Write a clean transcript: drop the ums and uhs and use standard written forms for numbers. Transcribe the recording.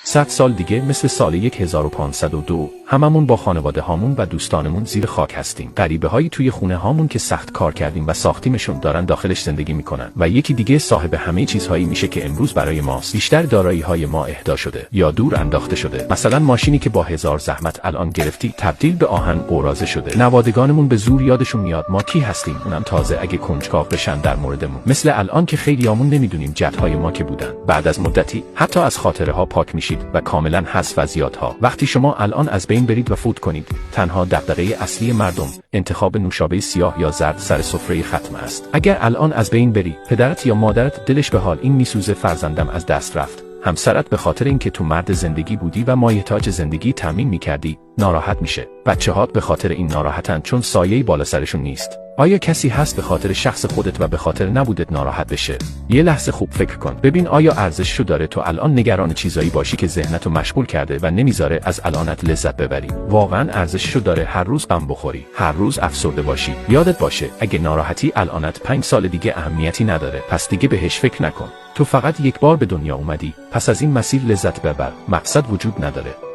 100 سال دیگه مثل سال 1502 هممون با خانواده هامون و دوستانمون زیر خاک هستیم. غریبه هایی توی خونه هامون که سخت کار کردیم و ساختیمشون دارن داخلش زندگی میکنن و یکی دیگه صاحب همه چیزهایی میشه که امروز برای ماست. بیشتر دارایی های ما اهدا شده یا دور انداخته شده. مثلا ماشینی که با هزار زحمت الان گرفتی تبدیل به آهن قراضه شده. نوادگانمون به زور یادشون میاد ما کی هستیم، اونم تازه اگه کنجکاو بشن در موردمون. مثل الان که خیلیامون نمیدونیم جدهای ما که بودن. بعد از مدتی حتی از خاطره ها پاک میشید و کاملا حذف از یادها. وقتی شما الان از بین برید و فوت کنید، تنها دغدغه اصلی مردم انتخاب نوشابه سیاه یا زرد سر سفره ختم است. اگر الان از بین بری، پدرت یا مادرت دلش به حال این میسوزه فرزندم از دست رفت. همسرت به خاطر اینکه تو مرد زندگی بودی و مایحتاج زندگی تامین میکردی ناراحت میشه. بچه‌هات به خاطر این ناراحتن چون سایه‌ای بالا سرشون نیست. آیا کسی هست به خاطر شخص خودت و به خاطر نبودت ناراحت بشه؟ یه لحظه خوب فکر کن. ببین آیا ارزششو داره تو الان نگران چیزایی باشی که ذهنتو مشغول کرده و نمیذاره از الانت لذت ببری؟ واقعا ارزششو داره هر روز غم بخوری، هر روز افسرده باشی؟ یادت باشه اگه ناراحتی الانت 5 سال دیگه اهمیتی نداره، پس دیگه بهش فکر نکن. تو فقط یک بار به دنیا اومدی، پس از این مسیر لذت ببر. مقصد وجود نداره.